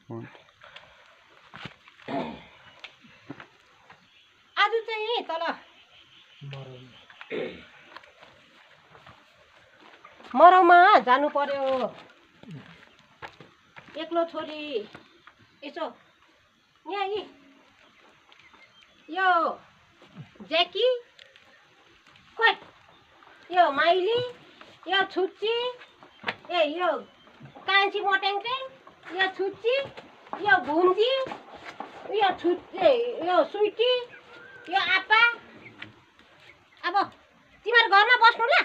आज चाहिँ तल मरौमा जानु पर्यो। एक्लो छोरी यसो यहाँ यो ज्याकी खोइ यो माइली यो छुच्ची यो कान्छी मोटेङटेङ यो छुच्ची यो भुन्जी यो यो स्विटी यो आप्पा। अब तिमीहरू घरमा बस्नु ल,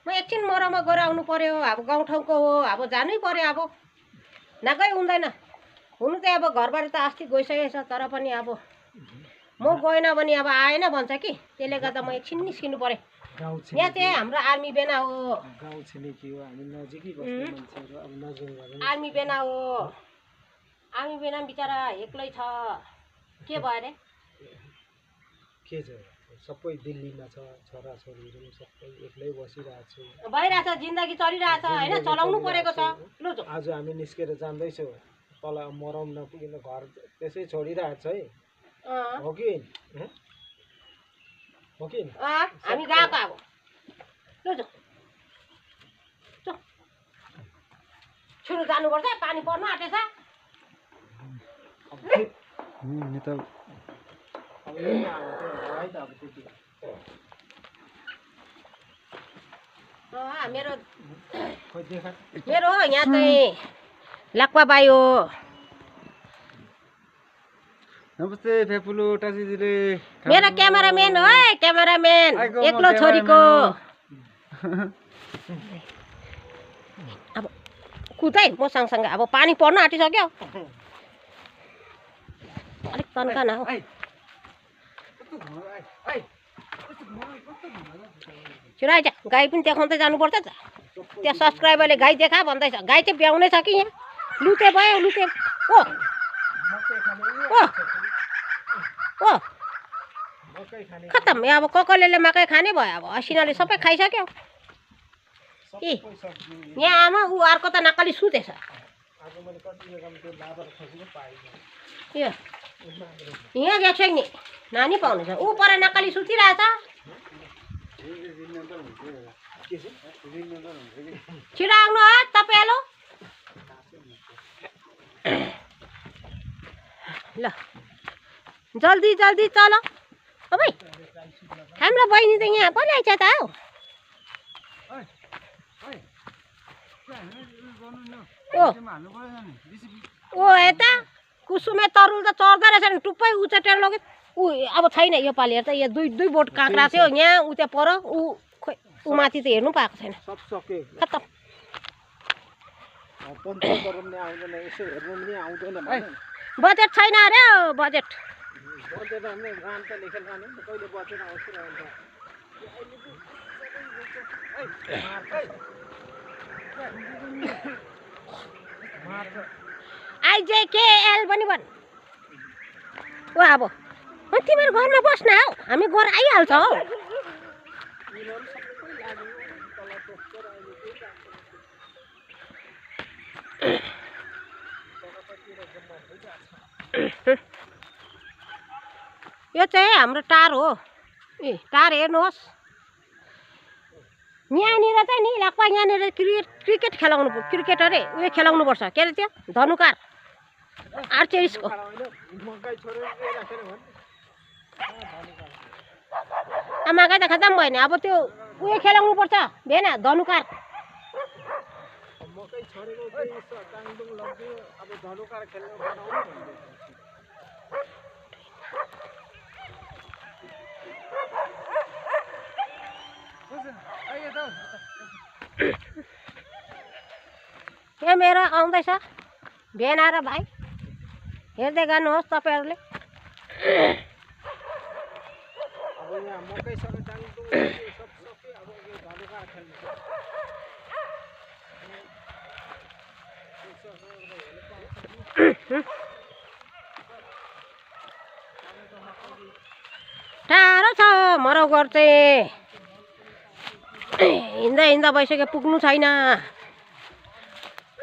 म एकछिन मरौमा गएर आउनु पर्यो। अब गाउँठाउँको हो, अब जानै पर्यो। अब नगई हुँदैन। हुनु त अब घरबाट त अस्ति गइसकेको छ, तर पनि अब म गएन भने अब आएन भन्छ कि, त्यसले गर्दा म एकछिन निस्किनु पर्यो। यहाँ चाहिँ हाम्रो आर्मी बेना हो, आर्मी बेना हो। आर्मी बेना बिचरा एक्लै छ। के भयो अरे? के छ, सबै दिल्लीमा छ, छोराछोरीहरू सबै एक्लै बसिरहेको छ। भइरहेछ, जिन्दगी चलिरहेछ होइन, चलाउनु परेको छ। लु आज हामी निस्केर जाँदैछौँ तल मरौम नपुगिन घर त्यसै छोडिरहेको छ है। हो कि हो कि हामी गएको अब। लु छिटो जानुपर्छ, पानी पर्न आँटेछ। मेरो यहाँ चाहिँ लाक्पा बाई हो। नमस्ते फेपुलु टासीजीले। मेरो क्यामेराम्यान हो, क्यामेराम्यान एक्लो छोरीको। अब कुदै म सँगसँगै। अब पानी पर्न आँटिसक्यो, अलिक तन्का न हो। छिटो आइज, गाई पनि देखाउँदै जानुपर्छ त। त्यहाँ सब्सक्राइबरले गाई देखा भन्दैछ। गाई चाहिँ ब्याउनै छ कि यहाँ, लुते भयो लुते। ओ ओ खतम। अब ककलेले मकै खाने भयो। अब असिनाले सबै खाइसक्यो। ए यहाँ आमा ऊ अर्को त नक्कली सुतेछ। यहाँ गएको छैन नि, नानी पाउनु छ। ऊ पर नक्कली सुतिरहेछ। छिटो आउनु हो तपाईँहरू। ल जल्दी जल्दी चल। ओ भाइ, हाम्रो बहिनी त यहाँ पो ल्याइछ त हौ। ओ यता कुसुमे तरुल त चढ्दो रहेछ नि, टुप्पै उचेटेर लग्यो। ऊ अब छैन यो पालि। हेर त यहाँ दुई बोट काँक्रा थियो यहाँ, ऊ त्यहाँ पर। ऊ खोइ ऊ माथि त हेर्नु पाएको छैन। खतम। बजेट छैन अरे बजेट। आइजेकेएल पनि भन्। ओ अब तिमीहरू घरमा बस्न हौ, हामी घर आइहाल्छ हौ। यो चाहिँ हाम्रो टार हो। ए टार हेर्नुहोस्, यहाँनिर चाहिँ नि लाक्पा यहाँनिर क्रिकेट खेलाउनु, क्रिकेट अरे उयो खेलाउनु पर्छ। के अरे त्यो धनुकाँड आर्चेरिसको। मकै त खतम भयो नि। अब त्यो उयो खेलाउनु पर्छ भेन, धनुकाँड। यहाँ मेरो आउँदैछ भेना र भाइ, हेर्दै गर्नुहोस् तपाईँहरूले। टाढो छ मरौ घर चाहिँ। हिँड्दा हिँड्दा भइसक्यो, पुग्नु छैन।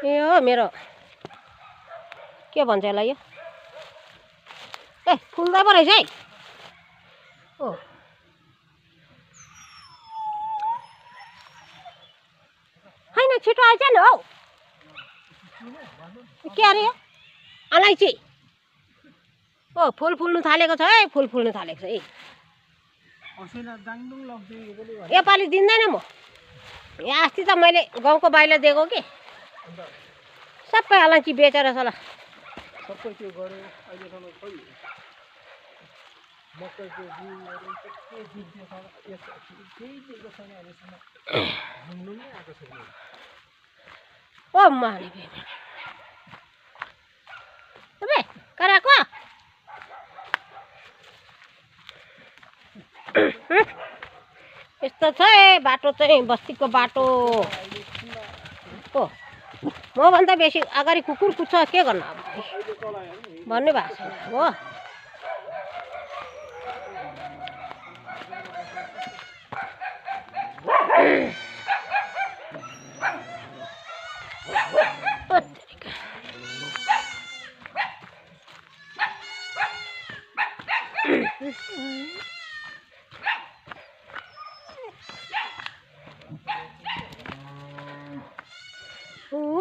ए हो मेरो के भन्छ यसलाई यो ए फुल्दा पो रहेछ है ओ होइन छिटो आइज न हौ के अरे यो अलैँची ओ फुल फुल्नु थालेको छ है फुल फुल्नु थालेको छ है योपालि दिँदैन म यहाँ अस्ति त मैले गाउँको बाहिर दिएको कि सबै अलैँची बेचेर सला सबै त्यो गऱ्यो अहिलेसम्म खोइ मकैको बिउहरू के दिन्थ्यो केही दिएको छैन अहिलेसम्म घुम्नु नै आएको छैन ओ माने बे कराको यस्तो छ है बाटो चाहिँ बस्तीको बाटो ओ मभन्दा बेसी अगाडि कुकुर कुद्छ के गर्नु अब भन्ने भएको छैन हो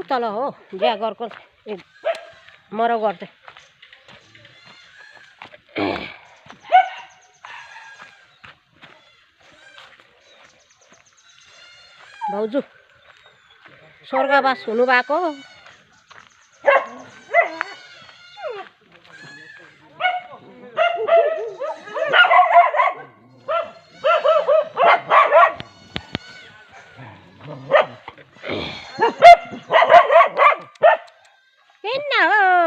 तल हो बिहा घरको मरौ गर्दै भाउजू स्वर्गवास हुनुभएको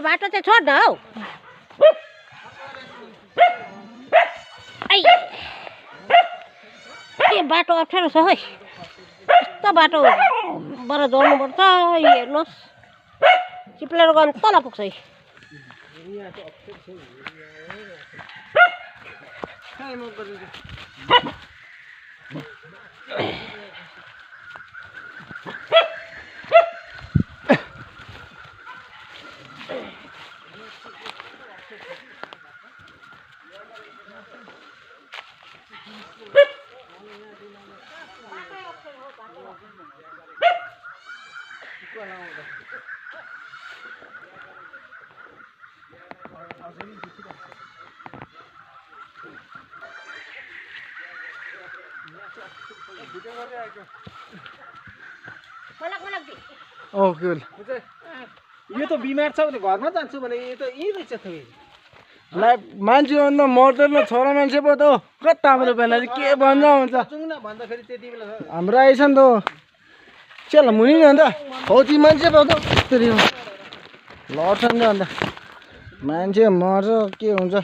बाटो चाहिँ छोड न हौ ए बाटो अप्ठ्यारो छ है यस्तो बाटोबाट जोड्नुपर्छ हेर्नुहोस् चिप्लेर गयो भने तल पुग्छ है यो त बिमार छ भने घरमा जान्छु भने यो त यही रहेछ त मान्छे अन्त मर्दैन छोरा मान्छे पो त कता हाम्रो बेला के भन्छ हुन्छ भन्दाखेरि त्यति बेला हाम्रो आइछ नि त चल मुनि नि अन्त फौजी मान्छे पो त लड्छ नि त अन्त मान्छे मर्छ के हुन्छ